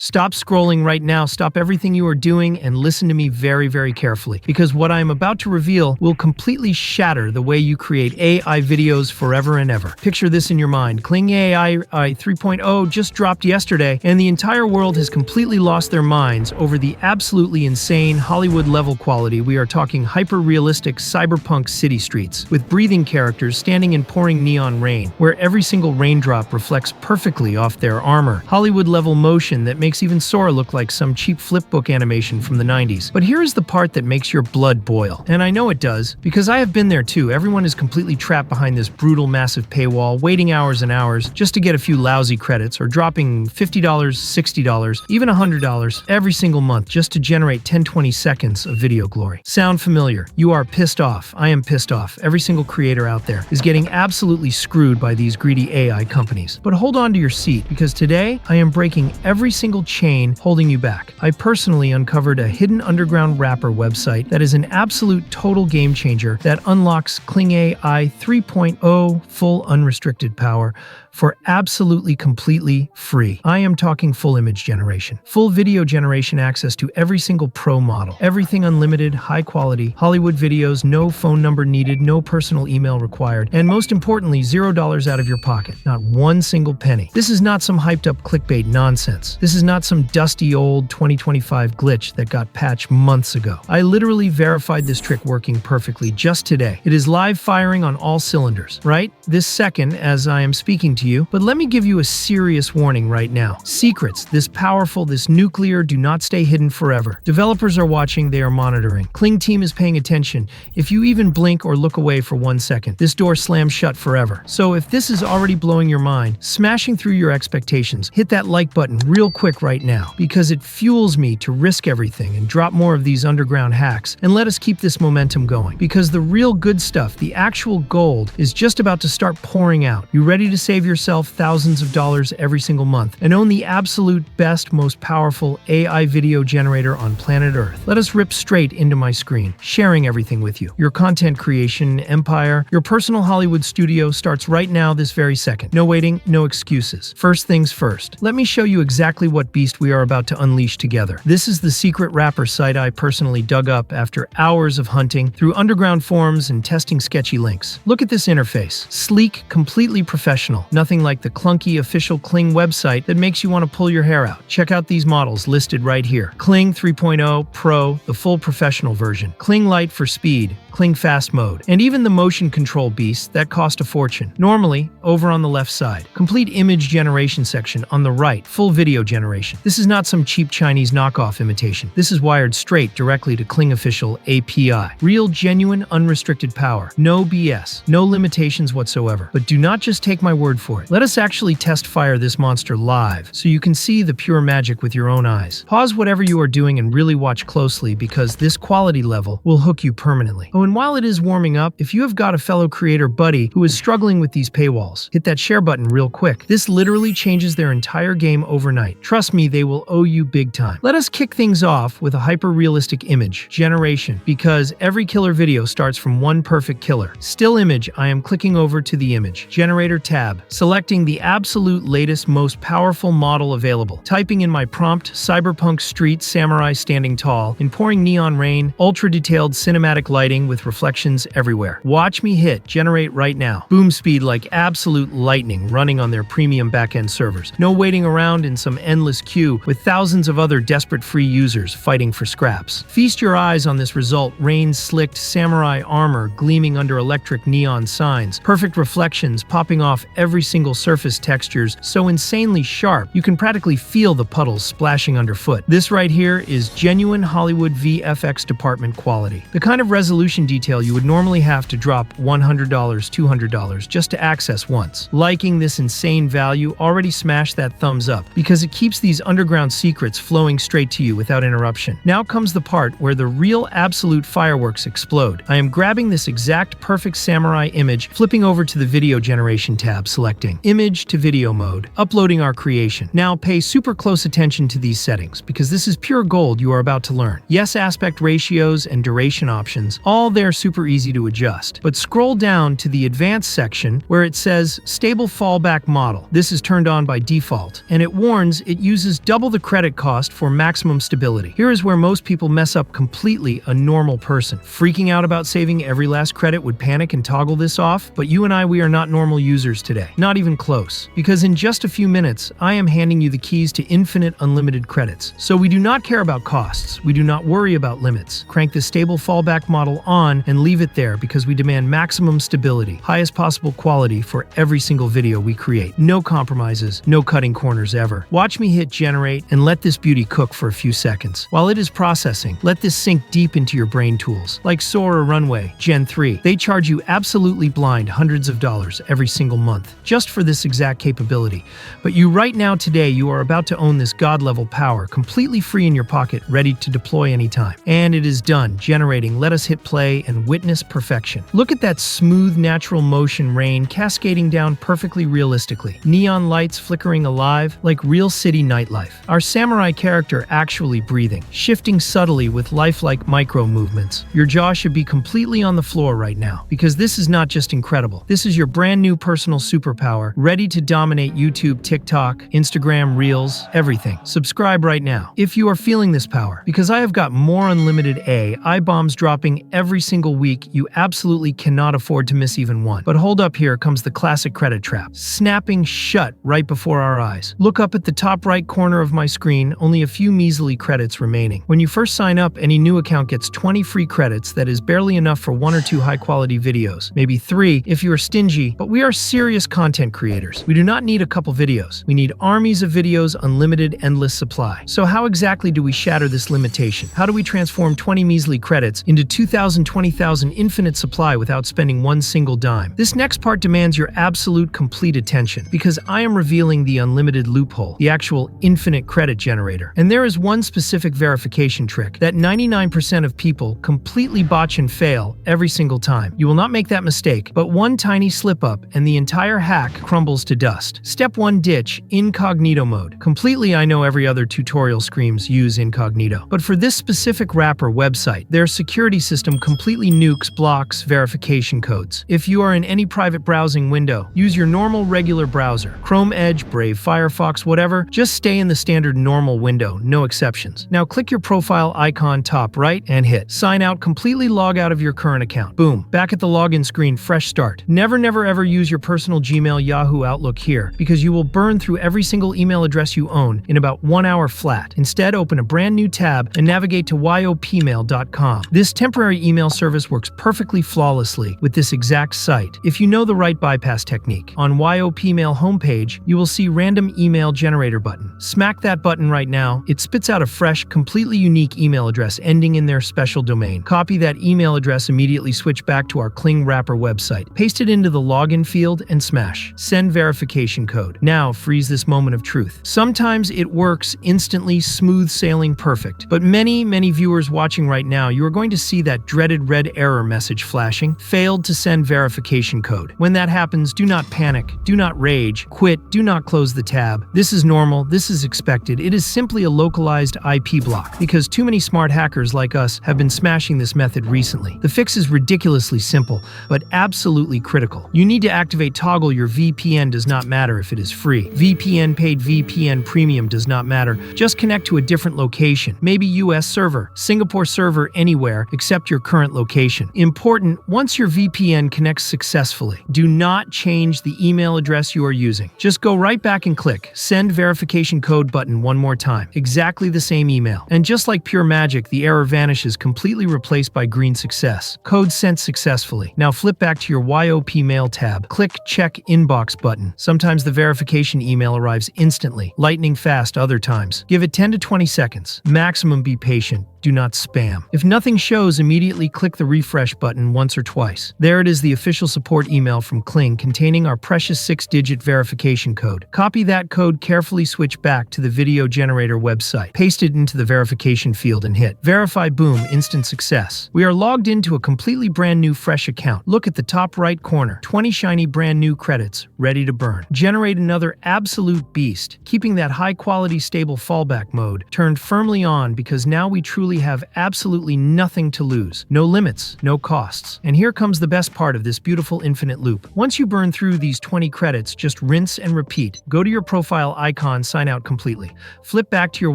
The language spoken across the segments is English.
Stop scrolling right now, stop everything you are doing, and listen to me very, very carefully, because what I am about to reveal will completely shatter the way you create AI videos forever and ever. Picture this in your mind. Kling AI 3.0 just dropped yesterday, and the entire world has completely lost their minds over the absolutely insane Hollywood-level quality. We are talking hyper-realistic cyberpunk city streets, with breathing characters standing in pouring neon rain, where every single raindrop reflects perfectly off their armor. Hollywood-level motion that makes even Sora look like some cheap flipbook animation from the 90s. But here is the part that makes your blood boil. And I know it does, because I have been there too. Everyone is completely trapped behind this brutal, massive paywall, waiting hours and hours just to get a few lousy credits, or dropping $50, $60, even $100 every single month just to generate 10-20 seconds of video glory. Sound familiar? You are pissed off. I am pissed off. Every single creator out there is getting absolutely screwed by these greedy AI companies. But hold on to your seat, because today I am breaking every single chain holding you back. I personally uncovered a hidden underground wrapper website that is an absolute total game changer that unlocks Kling AI 3.0 full unrestricted power for absolutely completely free. I am talking full image generation, full video generation, access to every single pro model, everything unlimited, high quality, Hollywood videos, no phone number needed, no personal email required, and most importantly, $0 out of your pocket, not one single penny. This is not some hyped up clickbait nonsense. This is not some dusty old 2025 glitch that got patched months ago. I literally verified this trick working perfectly just today. It is live firing on all cylinders, right? This second as I am speaking to you, but let me give you a serious warning right now. Secrets, this powerful, this nuclear, do not stay hidden forever. Developers are watching, they are monitoring. Kling team is paying attention. If you even blink or look away for 1 second, this door slams shut forever. So if this is already blowing your mind, smashing through your expectations, hit that like button real quick right now, because it fuels me to risk everything and drop more of these underground hacks, and let us keep this momentum going, because the real good stuff, the actual gold, is just about to start pouring out. You ready to save yourself thousands of dollars every single month and own the absolute best, most powerful AI video generator on planet Earth? Let us rip straight into my screen, sharing everything with you. Your content creation empire, your personal Hollywood studio starts right now, this very second. No waiting, no excuses. First things first, let me show you exactly what beast we are about to unleash together. This is the secret wrapper site I personally dug up after hours of hunting through underground forums and testing sketchy links. Look at this interface. Sleek, completely professional. Nothing like the clunky official Kling website that makes you want to pull your hair out. Check out these models listed right here. Kling 3.0 Pro, the full professional version. Kling Lite for speed. Kling Fast Mode. And even the motion control beasts that cost a fortune. Normally, over on the left side. Complete image generation section on the right. Full video generation. This is not some cheap Chinese knockoff imitation. This is wired straight directly to Kling official API. Real, genuine, unrestricted power. No BS. No limitations whatsoever. But do not just take my word for it. Let us actually test fire this monster live, so you can see the pure magic with your own eyes. Pause whatever you are doing and really watch closely, because this quality level will hook you permanently. Oh, and while it is warming up, if you have got a fellow creator buddy who is struggling with these paywalls, hit that share button real quick. This literally changes their entire game overnight. Trust me, they will owe you big time. Let us kick things off with a hyper-realistic image generation, because every killer video starts from one perfect killer. Still image, I am clicking over to the image generator tab, selecting the absolute latest, most powerful model available. Typing in my prompt, Cyberpunk street samurai standing tall, in pouring neon rain, ultra-detailed cinematic lighting with reflections everywhere. Watch me hit generate right now. Boom speed like absolute lightning running on their premium backend servers. No waiting around in some endless queue with thousands of other desperate free users fighting for scraps. Feast your eyes on this result. Rain-slicked samurai armor gleaming under electric neon signs. Perfect reflections popping off every single surface, textures so insanely sharp you can practically feel the puddles splashing underfoot. This right here is genuine Hollywood VFX department quality. The kind of resolution detail you would normally have to drop $100, $200 just to access once. Liking this insane value, already smash that thumbs up, because it keeps these underground secrets flowing straight to you without interruption. Now comes the part where the real absolute fireworks explode. I am grabbing this exact perfect samurai image, flipping over to the video generation tab selected. selecting image to video mode, uploading our creation. Now pay super close attention to these settings because this is pure gold you are about to learn. Yes, aspect ratios and duration options, all there super easy to adjust. But scroll down to the advanced section where it says stable fallback model. This is turned on by default, and it warns it uses double the credit cost for maximum stability. Here is where most people mess up completely. A normal person freaking out about saving every last credit would panic and toggle this off, but you and I, we are not normal users today. Not even close. Because in just a few minutes, I am handing you the keys to infinite unlimited credits. So we do not care about costs. We do not worry about limits. Crank the stable fallback model on and leave it there because we demand maximum stability, highest possible quality for every single video we create. No compromises, no cutting corners ever. Watch me hit generate and let this beauty cook for a few seconds. While it is processing, let this sink deep into your brain tools. Like Soar or Runway, Gen 3, they charge you absolutely blind hundreds of dollars every single month just for this exact capability. But you right now today, you are about to own this god-level power, completely free in your pocket, ready to deploy anytime. And it is done, generating. Let us hit play and witness perfection. Look at that smooth, natural motion rain cascading down perfectly realistically. Neon lights flickering alive like real city nightlife. Our samurai character actually breathing, shifting subtly with lifelike micro movements. Your jaw should be completely on the floor right now, because this is not just incredible. This is your brand new personal superpower, ready to dominate YouTube, TikTok, Instagram, Reels, everything. Subscribe right now if you are feeling this power, because I have got more unlimited AI bombs dropping every single week. You absolutely cannot afford to miss even one. But hold up, here comes the classic credit trap, snapping shut right before our eyes. Look up at the top right corner of my screen, only a few measly credits remaining. When you first sign up, any new account gets 20 free credits. That is barely enough for 1 or 2 high-quality videos, maybe 3 if you are stingy, but we are serious content creators. We do not need a couple videos. We need armies of videos, unlimited, endless supply. So how exactly do we shatter this limitation? How do we transform 20 measly credits into 2,000, 20,000 infinite supply without spending one single dime? This next part demands your absolute complete attention, because I am revealing the unlimited loophole, the actual infinite credit generator. And there is one specific verification trick that 99% of people completely botch and fail every single time. You will not make that mistake, but one tiny slip up and the entire hack crumbles to dust. Step 1, ditch incognito mode. Completely, I know every other tutorial screams use incognito, but for this specific wrapper website, their security system completely nukes, blocks verification codes. If you are in any private browsing window, use your normal regular browser, Chrome, Edge, Brave, Firefox, whatever, just stay in the standard normal window, no exceptions. Now click your profile icon top right and hit sign out. Completely log out of your current account. Boom, back at the login screen, fresh start. Never ever use your personal Gmail, Yahoo, Outlook here, because you will burn through every single email address you own in about 1 hour flat. Instead, open a brand new tab and navigate to yopmail.com. This temporary email service works perfectly flawlessly with this exact site if you know the right bypass technique. On YOPmail homepage, you will see random email generator button. Smack that button right now. It spits out a fresh, completely unique email address ending in their special domain. Copy that email address, immediately switch back to our Kling wrapper website. Paste it into the login field and smash. Send verification code. Now freeze this moment of truth. Sometimes it works instantly, smooth sailing, perfect. But many viewers watching right now, you are going to see that dreaded red error message flashing. Failed to send verification code. When that happens, do not panic, do not rage, quit, do not close the tab. This is normal, this is expected. It is simply a localized IP block, because too many smart hackers like us have been smashing this method recently. The fix is ridiculously simple, but absolutely critical. You need to activate toggle your VPN. Does not matter if it is free. VPN paid, VPN premium, does not matter. Just connect to a different location, maybe US server, Singapore server, anywhere except your current location. Important, once your VPN connects successfully, do not change the email address you are using. Just go right back and click send verification code button one more time. Exactly the same email. And just like pure magic, the error vanishes, completely replaced by green success. Code sent successfully. Now flip back to your YOPmail tab. Click check inbox button. Sometimes the verification email arrives instantly, lightning fast other times. Give it 10 to 20 seconds. Maximum, be patient. Do not spam. If nothing shows, immediately click the refresh button once or twice. There it is, the official support email from Kling containing our precious 6-digit verification code. Copy that code, carefully switch back to the video generator website, paste it into the verification field and hit verify. Boom, instant success. We are logged into a completely brand new fresh account. Look at the top right corner, 20 shiny brand new credits, ready to burn. Generate another absolute beast, keeping that high quality stable fallback mode turned firmly on because now we truly have absolutely nothing to lose. No limits, no costs. And here comes the best part of this beautiful infinite loop. Once you burn through these 20 credits, just rinse and repeat. Go to your profile icon, sign out completely. Flip back to your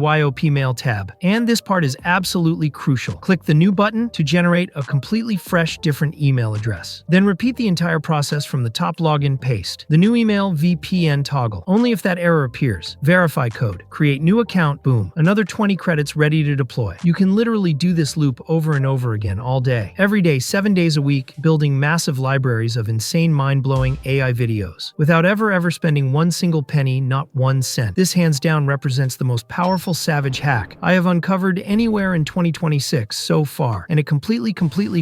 YOP mail tab. And this part is absolutely crucial. Click the new button to generate a completely fresh, different email address. Then repeat the entire process from the top, login, paste. The new email, VPN toggle. Only if that error appears. Verify code. Create new account, boom. Another 20 credits ready to deploy. You can literally do this loop over and over again all day. Every day, 7 days a week, building massive libraries of insane, mind-blowing AI videos. Without ever spending one single penny, not 1 cent. This hands down represents the most powerful savage hack I have uncovered anywhere in 2026 so far, and it completely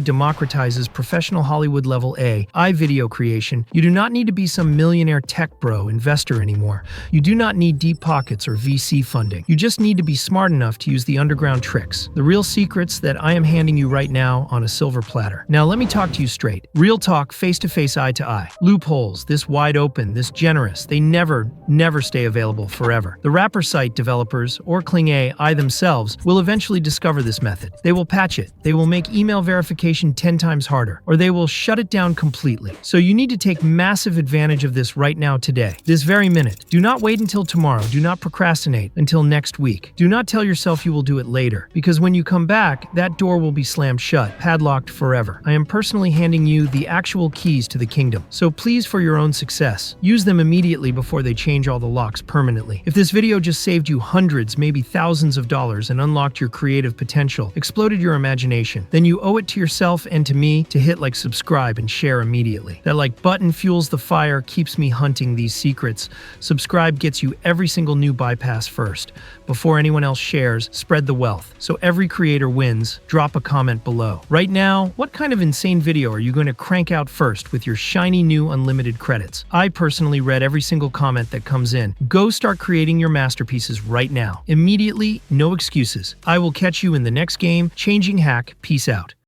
democratizes professional Hollywood-level AI video creation. You do not need to be some millionaire tech bro investor anymore. You do not need deep pockets or VC funding. You just need to be smart enough to use the underground tricks, the real secrets that I am handing you right now on a silver platter. Now let me talk to you straight. Real talk, face-to-face, eye-to-eye. Loopholes, this wide open, this generous, they never stay available forever. The wrapper site developers, or Kling AI themselves, will eventually discover this method. They will patch it. They will make email verification 10 times harder, or they will shut it down completely. So you need to take massive advantage of this right now, today, this very minute. Do not wait until tomorrow. Do not procrastinate until next week. Do not tell yourself you will do it later, because when you come back, that door will be slammed shut, padlocked forever. I am personally handing you the actual keys to the kingdom. So please, for your own success, use them immediately before they change all the locks permanently. If this video just saved you hundreds, maybe thousands of dollars and unlocked your creative potential, exploded your imagination, then you owe it to yourself and to me to hit like, subscribe, and share immediately. That like button fuels the fire, keeps me hunting these secrets. Subscribe gets you every single new bypass first. Before anyone else shares, spread the wealth. So every creator wins. Drop a comment below. Right now, what kind of insane video are you going to crank out first with your shiny new unlimited credits? I personally read every single comment that comes in. Go start creating your masterpieces right now. Immediately, no excuses. I will catch you in the next game. Changing hack. Peace out.